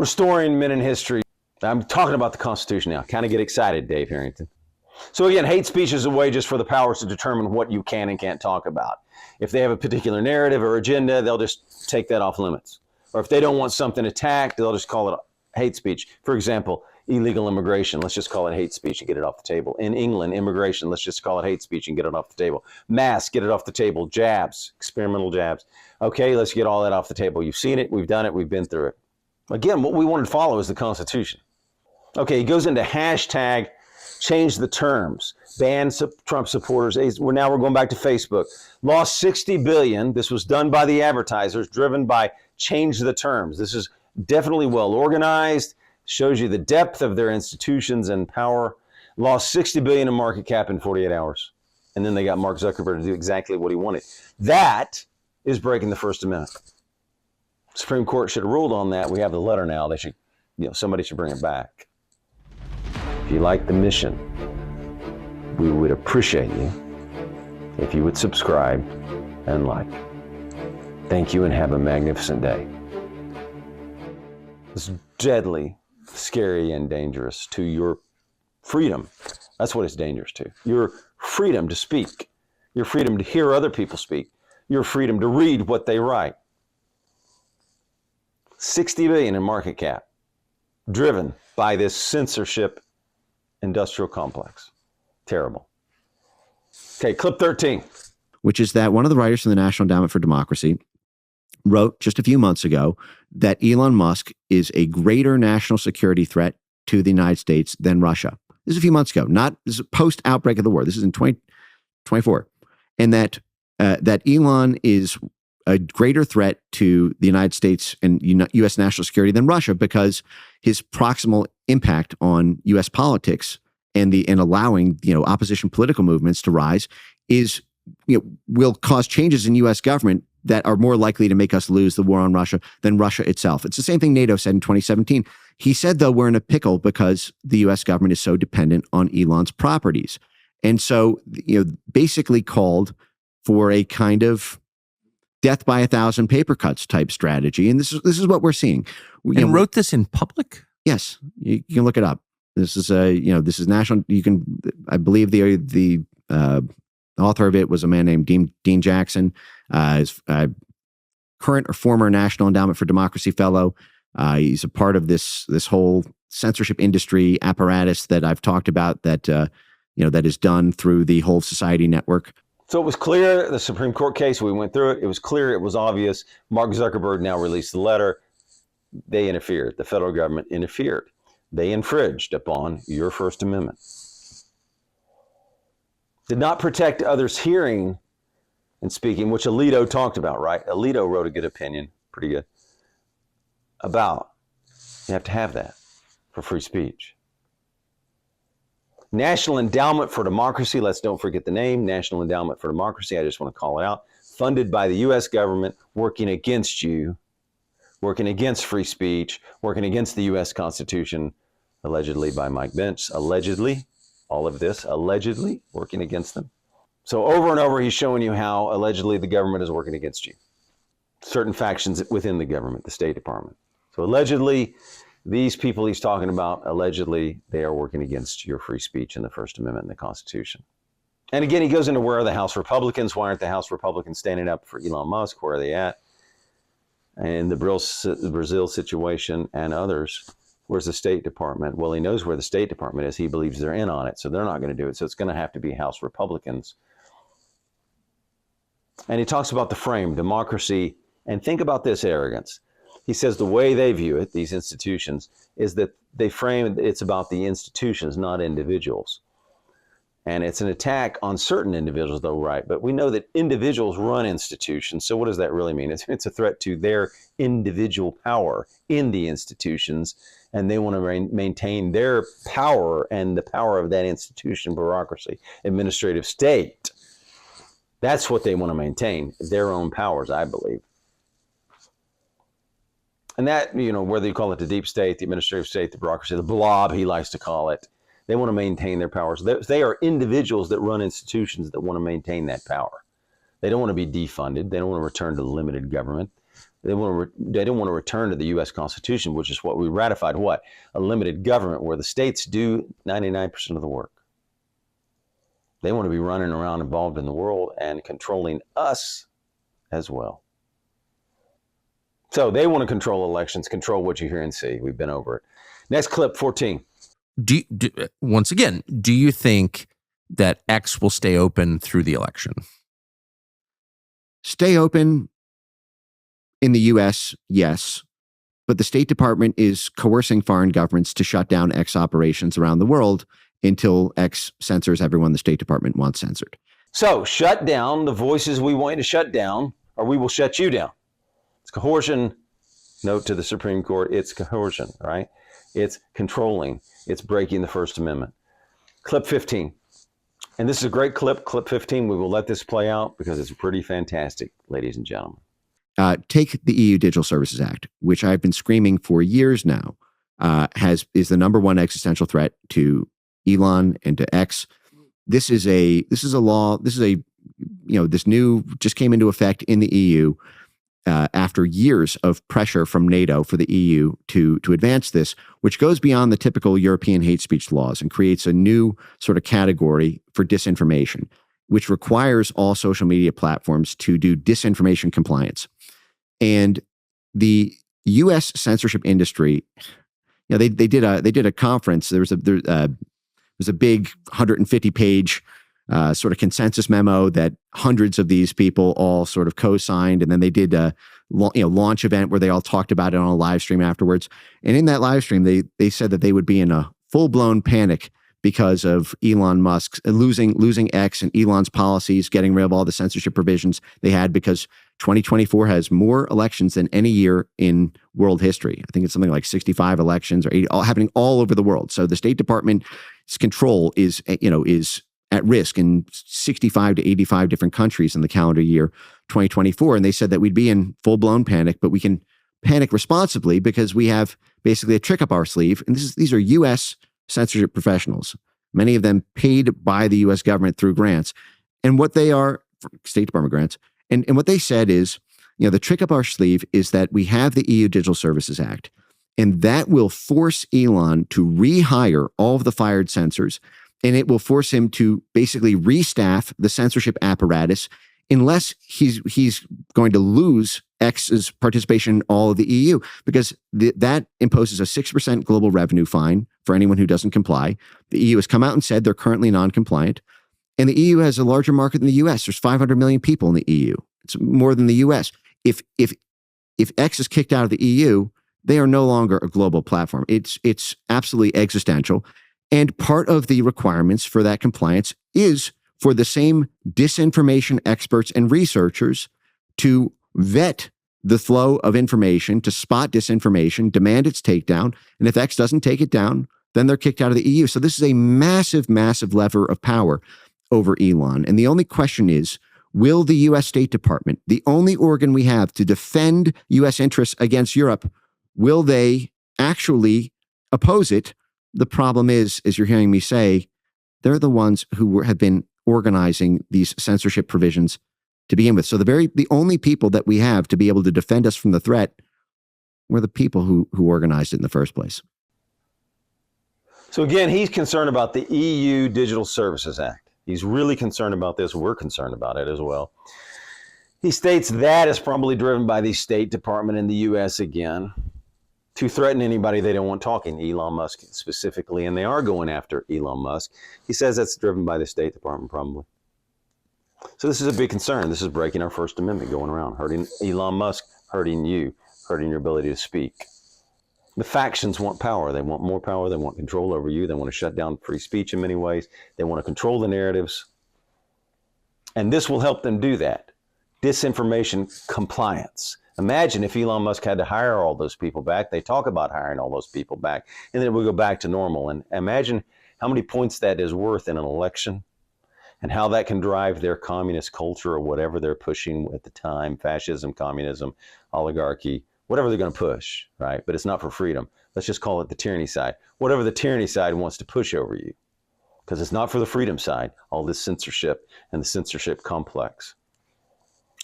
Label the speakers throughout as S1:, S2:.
S1: Restoring men in history. I'm talking about the Constitution now. Kind of get excited, Dave Harrington. So again, hate speech is a way just for the powers to determine what you can and can't talk about. If they have a particular narrative or agenda, they'll just take that off limits. Or if they don't want something attacked, they'll just call it hate speech. For example, illegal immigration, let's just call it hate speech and get it off the table. In England, immigration, let's just call it hate speech and get it off the table. Masks, get it off the table. Jabs, experimental jabs. Okay, let's get all that off the table. You've seen it, we've done it, we've been through it. Again, what we want to follow is the Constitution. Okay, he goes into hashtag change the terms, ban Trump supporters. We're going back to Facebook. Lost $60 billion. This was done by the advertisers, driven by change the terms. This is definitely well organized, shows you the depth of their institutions and power. Lost $60 billion in market cap in 48 hours. And then they got Mark Zuckerberg to do exactly what he wanted. That is breaking the First Amendment. Supreme Court should have ruled on that. We have the letter now. They should, somebody should bring it back. If you like the mission, we would appreciate you if you would subscribe and like. Thank you and have a magnificent day. It's deadly, scary, and dangerous to your freedom. That's what it's dangerous to. Your freedom to speak, your freedom to hear other people speak, your freedom to read what they write. 60 billion in market cap, driven by this censorship industrial complex. Terrible. Okay, clip 13.
S2: Which is that one of the writers from the National Endowment for Democracy wrote just a few months ago that Elon Musk is a greater national security threat to the United States than Russia. This is a few months ago, this is post-outbreak of the war. This is in 2024. And that Elon is a greater threat to the United States and U.S. national security than Russia because his proximal impact on U.S. politics and allowing opposition political movements to rise will cause changes in U.S. government that are more likely to make us lose the war on Russia than Russia itself. It's the same thing NATO said in 2017. He said, though, we're in a pickle because the U.S. government is so dependent on Elon's properties. And so, basically called for a kind of death by 1,000 paper cuts type strategy. And this is what we're seeing.
S3: And wrote this in public?
S2: Yes. You can look it up. This is this is national. I believe the author of it was a man named Dean Jackson, is a current or former National Endowment for Democracy fellow. He's a part of this whole censorship industry apparatus that I've talked about that is done through the whole society network.
S1: So it was clear, the Supreme Court case, we went through it. It was clear, it was obvious. Mark Zuckerberg now released the letter. They interfered. The federal government interfered. They infringed upon your First Amendment. Did not protect others' hearing and speaking, which Alito talked about, right? Alito wrote a good opinion, pretty good, about you have to have that for free speech. National Endowment for Democracy, let's don't forget the name, National Endowment for Democracy, I just want to call it out, funded by the U.S. government, working against you, working against free speech, working against the U.S. Constitution, allegedly by Mike Benz, allegedly, all of this, allegedly working against them. So over and over, he's showing you how allegedly the government is working against you. Certain factions within the government, the State Department. So allegedly, these people he's talking about, allegedly, they are working against your free speech and the First Amendment and the Constitution. And again, he goes into where are the House Republicans? Why aren't the House Republicans standing up for Elon Musk? Where are they at? And the Brazil situation and others. Where's the State Department? Well, he knows where the State Department is. He believes they're in on it, so they're not going to do it. So it's going to have to be House Republicans. And he talks about the frame, democracy. And think about this arrogance. He says the way they view it, these institutions, is that they frame it's about the institutions, not individuals. And it's an attack on certain individuals, though, right? But we know that individuals run institutions. So what does that really mean? It's a threat to their individual power in the institutions. And they want to maintain their power and the power of that institution, bureaucracy, administrative state. That's what they want to maintain, their own powers, I believe. And that, whether you call it the deep state, the administrative state, the bureaucracy, the blob, he likes to call it, they want to maintain their powers. They are individuals that run institutions that want to maintain that power. They don't want to be defunded. They don't want to return to limited government. They don't want to return to the U.S. Constitution, which is what we ratified. What? A limited government where the states do 99% of the work. They want to be running around involved in the world and controlling us as well. So they want to control elections, control what you hear and see. We've been over it. Next clip, 14.
S3: Once again, do you think that X will stay open through the election?
S2: Stay open in the U.S., yes. But the State Department is coercing foreign governments to shut down X operations around the world until X censors everyone the State Department wants censored.
S1: So shut down the voices we want you to shut down, or we will shut you down. It's coercion. Note to the Supreme Court, it's coercion, right? It's controlling. It's breaking the First Amendment. Clip 15. And this is a great clip, clip 15. We will let this play out because it's pretty fantastic, ladies and gentlemen.
S2: Take the EU Digital Services Act, which I've been screaming for years now, is the number one existential threat to Elon and to X. This is a law. This is this new just came into effect in the EU after years of pressure from NATO for the EU to advance this, which goes beyond the typical European hate speech laws and creates a new sort of category for disinformation, which requires all social media platforms to do disinformation compliance. And the U.S. censorship industry, they did a conference. There was a big 150-page sort of consensus memo that hundreds of these people all sort of co-signed, and then they did a launch event where they all talked about it on a live stream afterwards. And in that live stream, they said that they would be in a full-blown panic because of Elon Musk losing X and Elon's policies, getting rid of all the censorship provisions they had, because 2024 has more elections than any year in world history. I think it's something like 65 elections or 80, all happening all over the world. So the State Department's control is at risk in 65 to 85 different countries in the calendar year 2024. And they said that we'd be in full-blown panic, but we can panic responsibly because we have basically a trick up our sleeve. And these are U.S. censorship professionals, many of them paid by the U.S. government through grants. And what they are, State Department grants, and what they said is, the trick up our sleeve is that we have the EU Digital Services Act, and that will force Elon to rehire all of the fired censors, and it will force him to basically restaff the censorship apparatus unless he's going to lose X's participation in all of the EU, because that imposes a 6% global revenue fine for anyone who doesn't comply. The EU has come out and said they're currently non-compliant, and the EU has a larger market than the US. There's 500 million people in the EU. It's more than the US. If X is kicked out of the EU, they are no longer a global platform. It's absolutely existential. And part of the requirements for that compliance is for the same disinformation experts and researchers to vet the flow of information, to spot disinformation, demand its takedown. And if X doesn't take it down, then they're kicked out of the EU. So this is a massive, massive lever of power over Elon. And the only question is, will the U.S. State Department, the only organ we have to defend U.S. interests against Europe, will they actually oppose it? The problem is, as you're hearing me say, they're the ones who have been organizing these censorship provisions to begin with. So the only people that we have to be able to defend us from the threat were the people who organized it in the first place.
S1: So again, he's concerned about the EU Digital Services Act. He's really concerned about this. We're concerned about it as well. He states that is probably driven by the State Department in the U.S. again, to threaten anybody they don't want talking, Elon Musk specifically, and they are going after Elon Musk. He says that's driven by the State Department probably. So this is a big concern. This is breaking our First Amendment, going around, hurting Elon Musk, hurting you, hurting your ability to speak. The factions want power. They want more power. They want control over you. They want to shut down free speech in many ways. They want to control the narratives. And this will help them do that. Disinformation compliance. Imagine if Elon Musk had to hire all those people back. They talk about hiring all those people back, and then we go back to normal. And imagine how many points that is worth in an election, and how that can drive their communist culture or whatever they're pushing at the time, fascism, communism, oligarchy, whatever they're going to push, right? But it's not for freedom. Let's just call it the tyranny side. Whatever the tyranny side wants to push over you, because it's not for the freedom side, all this censorship and the censorship complex.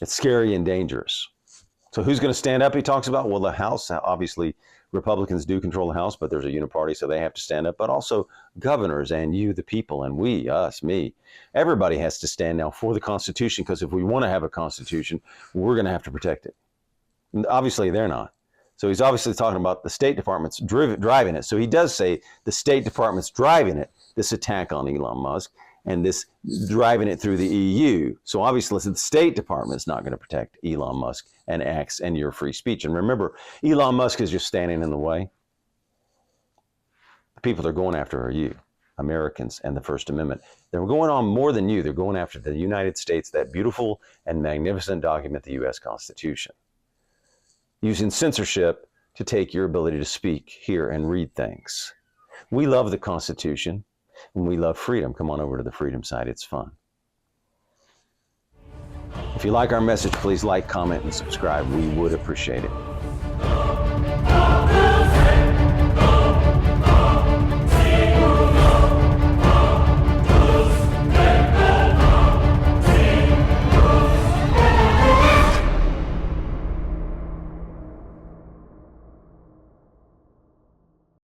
S1: It's scary and dangerous. So who's going to stand up? He talks about, well, the House, obviously Republicans do control the House, but there's a uniparty, so they have to stand up. But also governors and you, the people, and we, us, me. Everybody has to stand now for the Constitution, because if we want to have a Constitution, we're going to have to protect it. And obviously, they're not. So he's obviously talking about the State Department's driving it. So he does say the State Department's driving it, this attack on Elon Musk, and this driving it through the EU. So obviously, the State Department is not going to protect Elon Musk and X and your free speech. And remember, Elon Musk is just standing in the way. The people they're going after are you, Americans, and the First Amendment. They're going on more than you. They're going after the United States, that beautiful and magnificent document, the U.S. Constitution, using censorship to take your ability to speak, hear, and read things. We love the Constitution, and we love freedom. Come on over to the Freedom site. It's fun. If you like our message, please like, comment, and subscribe. We would appreciate it.